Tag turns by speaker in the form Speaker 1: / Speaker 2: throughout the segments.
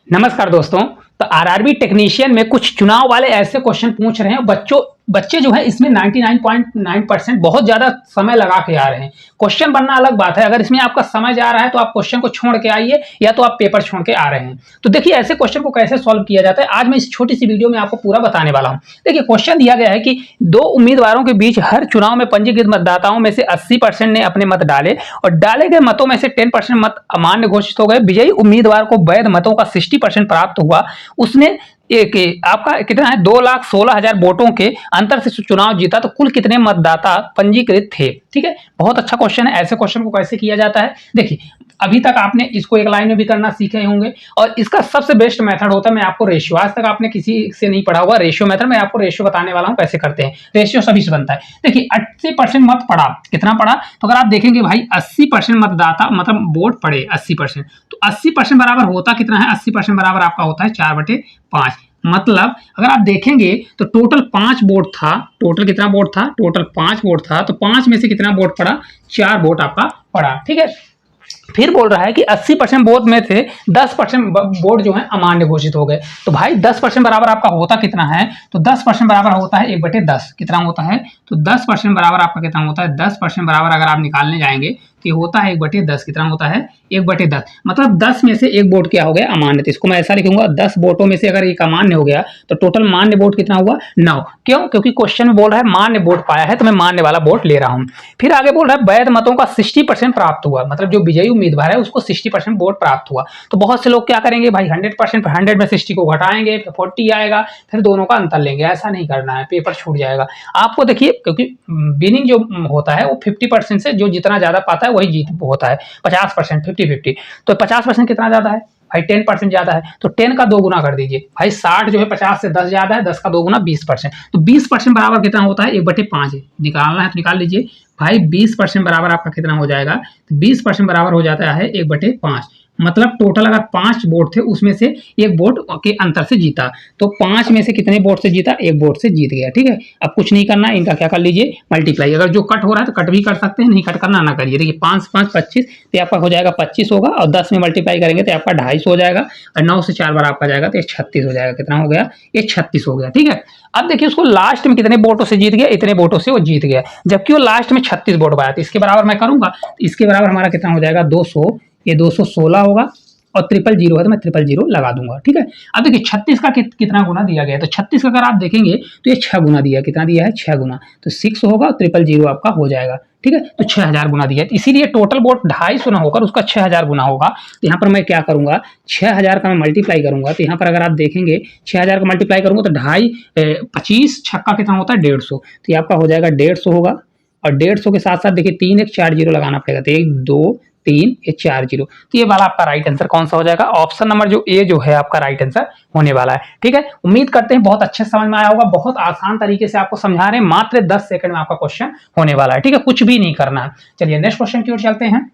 Speaker 1: नमस्कार दोस्तों। तो आरआरबी टेक्नीशियन में कुछ चुनाव वाले ऐसे क्वेश्चन पूछ रहे हैं। बच्चे जो है इसमें 99.9% बहुत ज्यादा समय लगा के आ रहे हैं। क्वेश्चन बनना अलग बात है, अगर इसमें आपका समय जा रहा है तो आप क्वेश्चन को छोड़ के आइए या तो आप पेपर छोड़ के आ रहे हैं। तो देखिए ऐसे क्वेश्चन को कैसे सॉल्व किया जाता है, आज मैं इस छोटी सी वीडियो में आपको पूरा बताने वाला हूं। देखिए क्वेश्चन दिया गया है कि दो उम्मीदवारों के बीच हर चुनाव में पंजीकृत मतदाताओं में से 80% ने अपने मत डाले और डाले गए मतों में से 10% मत अमान्य घोषित हो गए। विजयी उम्मीदवार को वैध मतों का 60% प्राप्त हुआ। उसने एक आपका कितना है 2,16,000 वोटों के अंतर से चुनाव जीता। तो कुल कितने मतदाता पंजीकृत थे। ठीक है, बहुत अच्छा क्वेश्चन है। ऐसे क्वेश्चन को कैसे किया जाता है, देखिए अभी तक आपने इसको एक लाइन में भी करना सीखे होंगे और इसका सबसे बेस्ट मेथड होता है, मैं आपको रेशियो, आज तक आपने किसी से नहीं पढ़ा हुआ रेशियो मेथड, मैं आपको रेशियो बताने वाला हूं कैसे करते हैं। रेशियो सभी से बनता है। देखिए 80% मत पड़ा, कितना पड़ा, तो अगर आप देखेंगे भाई 80% मतदाता मतलब वोट पड़े 80%, तो 80% बराबर होता कितना है, 80% बराबर आपका होता है 4/5। मतलब अगर आप देखेंगे तो टोटल 5 वोट था, टोटल कितना वोट था, टोटल 5 वोट था, तो 5 में से कितना वोट पड़ा, 4 वोट आपका पड़ा। ठीक है, फिर बोल रहा है कि 80% वोट में से 10% वोट जो है अमान्य घोषित हो गए। तो भाई 10% बराबर आपका होता कितना है, तो 10% बराबर होता है 1/10। कितना होता है, तो 10% बराबर आपका कितना होता है, 10% बराबर अगर आप निकालने जाएंगे तो ये होता है 1/10। कितना होता है, 1/10। मतलब 10 में से एक वोट क्या हो गया, अमान्य। तो इसको मैं ऐसा लिखूंगा, 10 वोटों में से अगर एक अमान्य हो गया तो टोटल मान्य वोट कितना हुआ, 9। क्यों, क्योंकि क्वेश्चन में बोल रहा है मान्य वोट पाया है तो मैं मान्य वाला वोट ले रहा हूं। फिर आगे बोल रहा है वैध मतों का 60% प्राप्त हुआ, मतलब जो विजयी उम्मीदवार है उसको 60% वोट प्राप्त हुआ। तो बहुत से लोग क्या करेंगे भाई, 100% 100 में 60 को घटाएंगे, 40 आएगा, फिर दोनों का अंतर लेंगे। ऐसा नहीं करना है, पेपर छूट जाएगा आपको। देखिए क्योंकि विनिंग जो होता है वो 50% से जो जितना ज्यादा पाता है वही जीत होता है। 50% 50-50, तो 50% कितना ज्यादा है भाई, 10% ज्यादा है, तो 10 का 2 गुना कर दीजिए भाई। 60 जो है 50 से 10 ज्यादा है, 10 का 2 गुना 20%। तो 20% बराबर कितना होता है, 1/5 निकालना है तो निकाल लीजिए भाई। 20% बराबर आपका कितना हो जाएगा, तो 20% बराबर हो जाता है 1/5। मतलब टोटल अगर 5 वोट थे उसमें से एक वोट के अंतर से जीता, तो 5 में से कितने वोट से जीता, एक वोट से जीत गया। ठीक है, अब कुछ नहीं करना, इनका क्या कर लीजिए, मल्टीप्लाई। अगर जो कट हो रहा है तो कट भी कर सकते हैं, नहीं कट करना ना करिए। देखिए 5 5 25, तो आपका हो जाएगा 25 होगा, और 10 में मल्टीप्लाई करेंगे तो आपका 250 हो जाएगा, और 9 से 4 बार आपका जाएगा तो ये 36 हो जाएगा। कितना हो गया, ये 36 हो गया। ठीक है, अब देखिए उसको लास्ट में कितने वोटों से जीत गया, इतने वोटों से वो जीत गया, जबकि वो लास्ट में 36 वोट पाया। तो इसके बराबर मैं करूंगा, इसके बराबर हमारा कितना हो जाएगा, 200, ये 216 होगा, और 000 है तो मैं 000 लगा दूंगा। ठीक है, अब देखिए 36 का कितना गुना दिया गया है, तो 36 का अगर आप देखेंगे तो ये 6 गुना दिया है। कितना दिया है, 6 गुना, तो 6 होगा, 000 आपका हो जाएगा। ठीक है, तो 6000 गुना दिया है, इसीलिए टोटल वोट 250 ना होकर उसका 6000 गुना होगा। तो यहाँ पर मैं क्या करूंगा, 6000 का मैं मल्टीप्लाई करूंगा, तो यहाँ पर अगर आप देखेंगे 6000 का मल्टीप्लाई करूंगा तो 2.5 25 छक्का कितना होता है, 150। तो ये आपका हो जाएगा 150 होगा, और 150 के साथ साथ देखिए 3 1 4 0 लगाना पड़ेगा, तो 1 2 3 ये 4 0। तो ये वाला आपका राइट आंसर कौन सा हो जाएगा, ऑप्शन नंबर जो ए जो है आपका राइट आंसर होने वाला है। ठीक है, उम्मीद करते हैं बहुत अच्छे समझ में आया होगा। बहुत आसान तरीके से आपको समझा रहे हैं, मात्र 10 सेकंड में आपका क्वेश्चन होने वाला है। ठीक है, कुछ भी नहीं करना है। चलिए नेक्स्ट क्वेश्चन की ओर चलते हैं।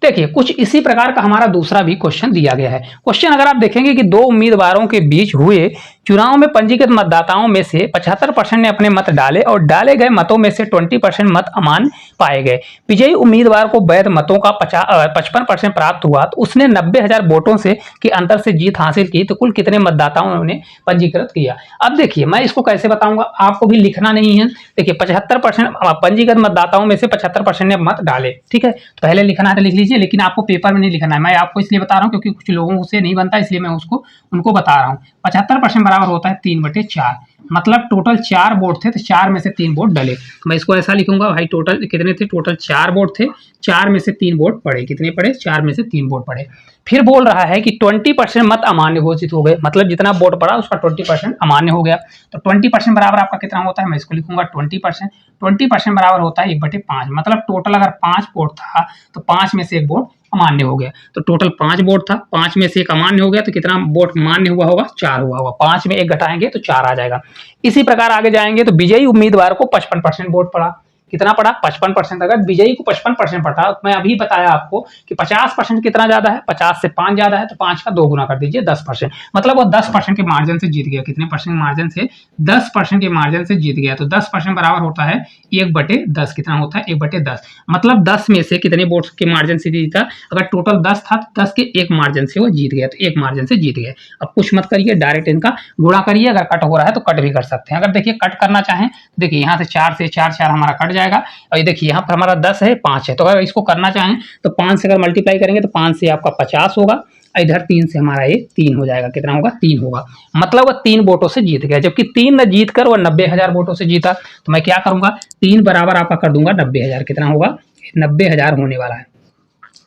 Speaker 1: देखिए कुछ इसी प्रकार का हमारा दूसरा भी क्वेश्चन दिया गया है। क्वेश्चन अगर आप देखेंगे कि दो उम्मीदवारों के बीच हुए चुनाव में पंजीकृत मतदाताओं में से 75% ने अपने मत डाले और डाले गए मतों में से 20% मत अमान्य पाए गए। विजयी उम्मीदवार को वैध मतों का 55% प्राप्त हुआ, तो उसने 90,000 वोटों से के अंतर से जीत हासिल की। तो कुल कितने मतदाताओं ने पंजीकृत किया। अब देखिए मैं इसको कैसे बताऊंगा, आपको भी लिखना नहीं है। देखिए 75% पंजीकृत मतदाताओं में से 75% ने मत डाले। ठीक है, तो पहले लिखना है तो लिख लीजिए, लेकिन आपको पेपर में नहीं लिखना है। मैं आपको इसलिए बता रहा हूँ क्योंकि कुछ लोगों से नहीं बनता, इसलिए मैं उनको बता रहा हूँ। 75% बराबर होता है 3/4, मतलब टोटल 4 वोट थे तो 4 में से 3 वोट डले। मैं इसको ऐसा लिखूंगा भाई, टोटल कितने थे, टोटल 4 वोट थे, 4 में से 3 वोट पड़े। कितने पड़े, 4 में से 3 वोट पड़े। फिर बोल रहा है कि 20% मत अमान्य घोषित हो गए, मतलब जितना वोट पड़ा उसका 20% अमान्य हो गया। तो 20% बराबर आपका कितना होता है, मैं इसको लिखूंगा 20%। 20% बराबर होता है 1/5, मतलब टोटल अगर 5 वोट था तो 5 में से 1 वोट अमान्य हो गया। तो टोटल 5 वोट था, 5 में से 1 अमान्य हो गया, तो कितना वोट मान्य हुआ होगा, 4 हुआ होगा। 5 में 1 घटाएंगे तो 4 आ जाएगा। इसी प्रकार आगे जाएंगे तो विजयी उम्मीदवार को 55% वोट पड़ा। कितना पड़ा 55%। अगर विजयी को 55% पड़ा, मैं अभी बताया आपको कि 50% कितना ज्यादा है, 50 से 5 ज्यादा है, तो 5 का 2 गुना कर दीजिए 10%, मतलब वो 10% के मार्जिन से जीत गया। कितने परसेंट मार्जिन से? 10% के मार्जिन से जीत गया। तो 10% बराबर होता है 1/10। कितना होता है? 1/10, मतलब 10 में से कितने वोट के मार्जिन से जीता? अगर टोटल 10 था तो 10 के एक मार्जिन से वो जीत गया, तो एक मार्जिन से जीत गया। अब कुछ मत करिए, डायरेक्ट इनका गुणा करिए। अगर कट हो रहा है तो कट भी कर सकते हैं। अगर देखिए कट करना चाहें, देखिए यहाँ से 4 से 4 4 हमारा कट जाएगा, और ये देखिए यहाँ पर हमारा 10 है, 5 है, तो अगर इसको करना चाहें तो 5 से अगर मल्टीप्लाई करेंगे तो 5 से आपका 50 होगा, इधर 3 से हमारा ये 3 हो जाएगा। कितना होगा? 3 होगा, मतलब वो 3 वोटों से जीत गया, जबकि 3 न जीत कर वो 90,000 वोटों से जीता। तो मैं क्या करूंगा, 3 बराबर आपका कर दूंगा 90,000। कितना होगा? 90,000 होने वाला है।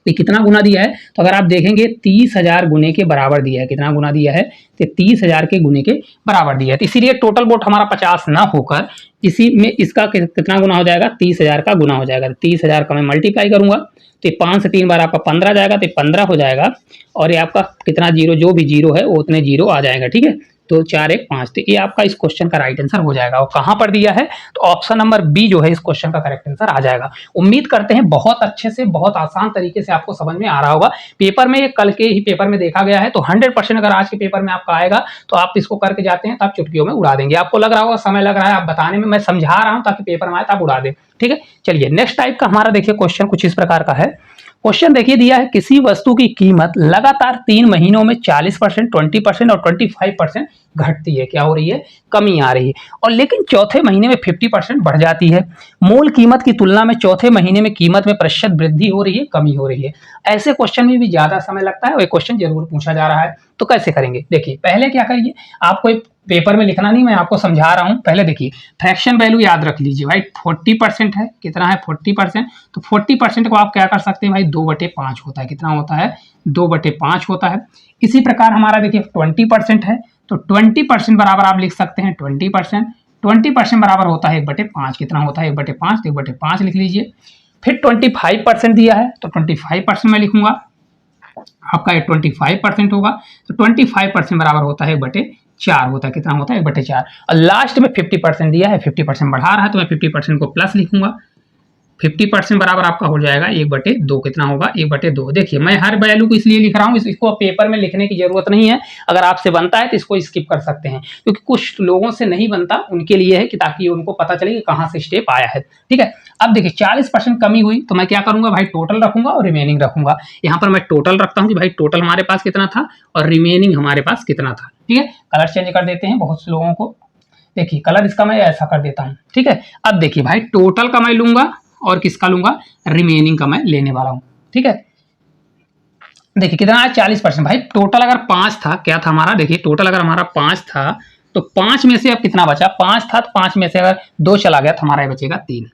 Speaker 1: ये कितना गुना दिया है? तो अगर आप देखेंगे 30,000 गुने के बराबर दिया है। कितना गुना दिया है? तो 30,000 के गुने के बराबर दिया है। तो इसीलिए टोटल वोट हमारा 50 ना होकर इसी में इसका कितना गुना हो जाएगा? 30,000 का गुना हो जाएगा। 30,000 का मैं मल्टीप्लाई करूंगा तो 5 से 3 बार आपका 15 जाएगा, तो 15 हो जाएगा, और ये आपका कितना जीरो, जो भी जीरो है वो उतने जीरो आ जाएगा। ठीक है, तो 4 1 5, तो ये आपका इस क्वेश्चन का राइट आंसर हो जाएगा। और कहां पर दिया है? तो ऑप्शन नंबर बी जो है इस क्वेश्चन का करेक्ट आंसर आ जाएगा। उम्मीद करते हैं बहुत अच्छे से, बहुत आसान तरीके से आपको समझ में आ रहा होगा। पेपर में कल के ही पेपर में देखा गया है, तो 100% अगर आज के पेपर में आपका आएगा तो आप इसको करके जाते हैं तो आप चुटकियों में उड़ा देंगे। आपको लग रहा होगा समय लग रहा है, आप बताने में, मैं समझा रहा हूं ताकि पेपर में आए तो आप उड़ा दें। ठीक है, चलिए नेक्स्ट टाइप का हमारा देखिए क्वेश्चन कुछ इस प्रकार का है। क्वेश्चन देखिए दिया है, किसी वस्तु की कीमत लगातार 3 महीनों में 40%, 20% और 25% घटती है। क्या हो रही है? कमी आ रही है। और लेकिन चौथे महीने में 50% बढ़ जाती है। मूल कीमत की तुलना में चौथे महीने में कीमत में प्रतिशत वृद्धि हो रही है, कमी हो रही है। ऐसे क्वेश्चन में भी ज्यादा समय लगता है और ये क्वेश्चन जरूर पूछा जा रहा है। तो कैसे करेंगे? देखिए पहले क्या करिए, आपको एक पेपर में लिखना नहीं, मैं आपको समझा रहा हूं। पहले देखिए फ्रैक्शन वैल्यू याद रख लीजिए भाई, 40% है। कितना है? 40%। तो 40% को आप क्या कर सकते हैं भाई, 2/5 होता है। कितना होता है? 2/5 होता है। इसी प्रकार हमारा देखिए 20% है, तो 20% बराबर आप लिख सकते हैं 20%। 20% बराबर होता है 1/5। कितना होता है? 1/5, तो 1/5 लिख लीजिए। फिर 25% दिया है, तो 25% मैं लिखूंगा, आपका 25% होगा। तो 25% बराबर होता है 1/4 होता है। कितना होता है? 1/4। और लास्ट में 50% दिया है, 50% बढ़ा रहा है, तो मैं 50% को प्लस लिखूंगा। 50% बराबर आपका हो जाएगा 1/2। कितना होगा? 1/2। देखिए मैं हर वैल्यू को इसलिए लिख रहा हूँ, इसको पेपर में लिखने की जरूरत नहीं है। अगर आपसे बनता है तो इसको स्किप कर सकते हैं, क्योंकि कुछ लोगों से नहीं बनता, उनके लिए है कि ताकि उनको पता चले कि कहाँ से स्टेप आया है। ठीक है, अब देखिए 40% कमी हुई, तो मैं क्या करूंगा भाई, टोटल रखूंगा और रिमेनिंग रखूंगा। यहाँ पर मैं टोटल रखता हूँ कि भाई टोटल हमारे पास कितना था और रिमेनिंग हमारे पास कितना था। ठीक है, कलर चेंज कर देते हैं बहुत से लोगों को। देखिए कलर इसका मैं ऐसा कर देता हूँ। ठीक है, अब देखिए भाई टोटल का मैं लूंगा और किसका लूंगा, रिमेनिंग का मैं लेने वाला हूं। ठीक है, देखिए कितना है? 40%। भाई टोटल अगर 5 था, क्या था हमारा, देखिए टोटल अगर हमारा 5 था, तो 5 में से अब कितना बचा? 5 था, तो 5 में से अगर 2 चला गया तो हमारा ये बचेगा 3।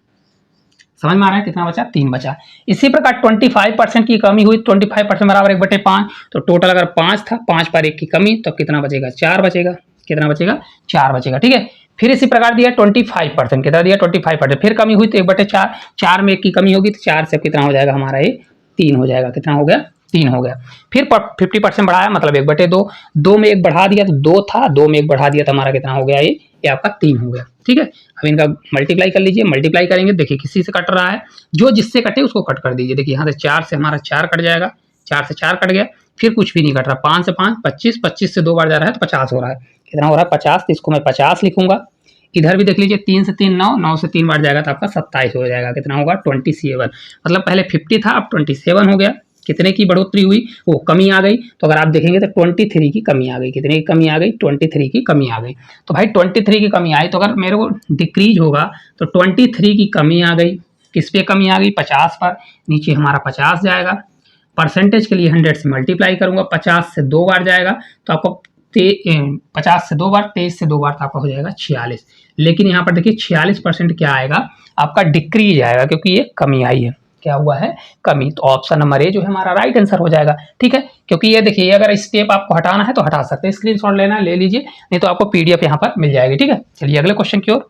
Speaker 1: समझ में आ रहा है? कितना बचा? 3 बचा। इसी प्रकार 25% की कमी हुई, 25% बराबर 1/5। तो टोटल अगर 5 था, 5 पर 1 की कमी, तो कितना बचेगा? 4 बचेगा। कितना बचेगा? 4 बचेगा। ठीक है, फिर इसी प्रकार दिया 25%। कितना दिया? 25%। फिर कमी हुई तो 1/4, 4 में 1 की कमी होगी, तो 4 से कितना हो जाएगा हमारा? ये 3 हो जाएगा। कितना हो गया? 3 हो गया। फिर 50% बढ़ाया, मतलब 1/2। 2 में 1 बढ़ा दिया तो 2 था, 2 में 1 बढ़ा दिया तो हमारा कितना हो गया? ये आपका 3 हो गया। ठीक है, अब इनका मल्टीप्लाई कर लीजिए। मल्टीप्लाई करेंगे, देखिए किसी से कट रहा है, जो जिससे कटे उसको कट कर दीजिए। देखिए यहाँ से 4 से हमारा 4 कट जाएगा, 4 से 4 कट गया, फिर कुछ भी नहीं कट रहा। 5 से 5 25, 25 से 2 बार जा रहा है तो 50 हो रहा है। कितना हो रहा है? 50। तो इसको मैं 50 लिखूंगा। इधर भी देख लीजिए, 3 से 3 9, 9 से 3 बार जाएगा तो आपका 27 हो जाएगा। कितना होगा? 27। मतलब पहले 50 था, अब 27 हो गया। कितने की बढ़ोतरी हुई? वो कमी आ गई। तो अगर आप देखेंगे तो 23 की कमी आ गई। कितने की कमी आ गई? 23 की कमी आ गई। तो भाई 23 की कमी आई, तो अगर मेरे को डिक्रीज होगा तो 23 की कमी आ गई। किस पे कमी आ गई? 50 पर। नीचे हमारा 50 जाएगा। परसेंटेज के लिए 100 से मल्टीप्लाई करूंगा, 50 से 2 बार जाएगा तो आपको 50 से 2 बार, 23 से 2 बार तो आपका हो जाएगा 46। लेकिन यहाँ पर देखिए 46% क्या आएगा? आपका डिक्रीज आएगा, क्योंकि ये कमी आई है। क्या हुआ है? कमी। तो ऑप्शन नंबर ए जो है हमारा राइट आंसर हो जाएगा। ठीक है, क्योंकि ये देखिए अगर स्टेप आपको हटाना है तो हटा सकते हैं, स्क्रीनशॉट लेना ले लीजिए, नहीं तो आपको पीडीएफ यहाँ पर मिल जाएगी। ठीक है, चलिए अगले क्वेश्चन की ओर।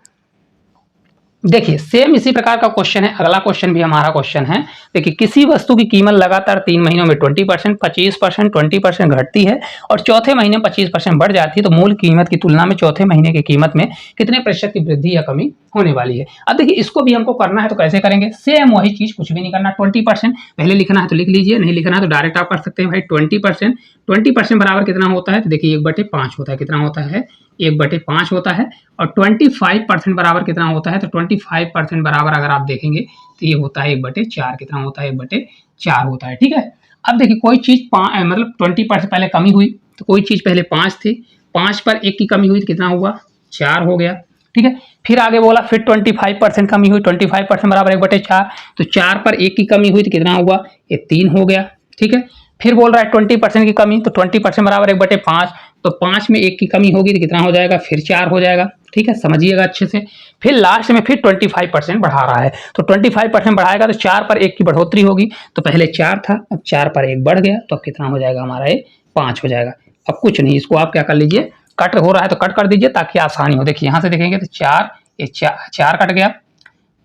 Speaker 1: देखिए सेम इसी प्रकार का क्वेश्चन है, अगला क्वेश्चन भी हमारा क्वेश्चन है। देखिए किसी वस्तु की कीमत लगातार 3 महीनों में 20%, 25%, 20% घटती है और चौथे महीने 25% बढ़ जाती है, तो मूल कीमत की तुलना में चौथे महीने की कीमत में कितने प्रतिशत की वृद्धि या कमी होने वाली है। अब देखिए इसको भी हमको करना है, तो कैसे करेंगे, सेम वही चीज, कुछ भी नहीं करना। 20% पहले लिखना है तो लिख लीजिए, नहीं लिखना है तो डायरेक्ट आप कर सकते हैं भाई। 20% बराबर कितना होता है, तो देखिए 1/5 होता है। कितना होता है, 1/5 होता है। और 25% बराबर कितना होता है, तो 25% बराबर अगर आप देखेंगे तो ये होता है 1/4। कितना होता है, 1/4 होता है। ठीक है। अब देखिए कोई चीज मतलब 20% पहले कमी हुई, तो कोई चीज पहले 5 थी, 5 पर 1 की कमी हुई तो कितना हुआ, 4 हो गया। ठीक है। फिर आगे बोला फिर 25% कमी हुई, 25% बराबर 1/4, तो 4 पर 1 की कमी हुई तो कितना हुआ, ये 3 हो गया। ठीक है। फिर बोल रहा है 20% की कमी, तो 20% बराबर 1/5, तो 5 में 1 की कमी होगी तो कितना हो जाएगा, फिर 4 हो जाएगा। ठीक है, समझिएगा अच्छे से। फिर लास्ट में फिर 25% बढ़ा रहा है, तो 25% बढ़ाएगा तो 4 पर 1 की बढ़ोतरी होगी, तो पहले 4 था, अब 4 पर 1 बढ़ गया, तो अब कितना हो जाएगा हमारा, ये 5 हो जाएगा। अब कुछ नहीं, इसको आप क्या कर लीजिए, कट हो रहा है तो कट कर दीजिए ताकि आसानी हो। देखिए यहाँ से देखेंगे तो 4, ये 4 कट गया,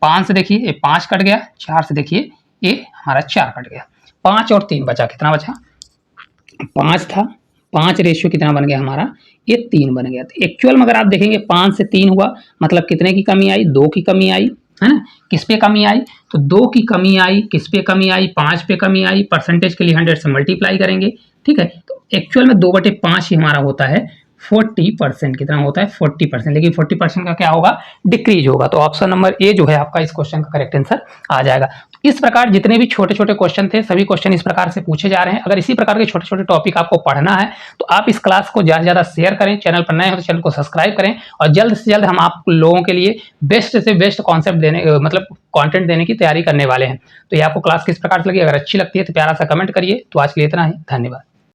Speaker 1: 5 से देखिए ये 5 कट गया, 4 से देखिए ये हमारा 4 कट गया, 5 और 3 बचा। कितना बचा, 5 था, 5 रेशियो कितना बन गया हमारा, ये 3 बन गया। तो एक्चुअल में अगर आप देखेंगे 5 से 3 हुआ, मतलब कितने की कमी आई, 2 की कमी आई, है ना। किस पे कमी आई, तो 2 की कमी आई। किस पे कमी आई, 5 पे कमी आई। परसेंटेज के लिए 100 से मल्टीप्लाई करेंगे। ठीक है, तो एक्चुअल में 2/5 ही हमारा होता है 40%। कितना होता है, 40%। लेकिन 40% का क्या होगा, डिक्रीज होगा। तो ऑप्शन नंबर ए जो है आपका इस क्वेश्चन का करेक्ट आंसर आ जाएगा। तो इस प्रकार जितने भी छोटे छोटे क्वेश्चन थे, सभी क्वेश्चन इस प्रकार से पूछे जा रहे हैं। अगर इसी प्रकार के छोटे छोटे टॉपिक आपको पढ़ना है तो आप इस क्लास को ज्यादा से ज्यादा शेयर करें। चैनल पर नए हो तो चैनल को सब्सक्राइब करें, और जल्द से जल्द हम आप लोगों के लिए बेस्ट से बेस्ट कॉन्सेप्ट देने, मतलब कंटेंट देने की तैयारी करने वाले हैं। तो ये आपको क्लास किस प्रकार से लगी, अगर अच्छी लगती है तो प्यारा सा कमेंट करिए। तो आज के लिए इतना ही, धन्यवाद।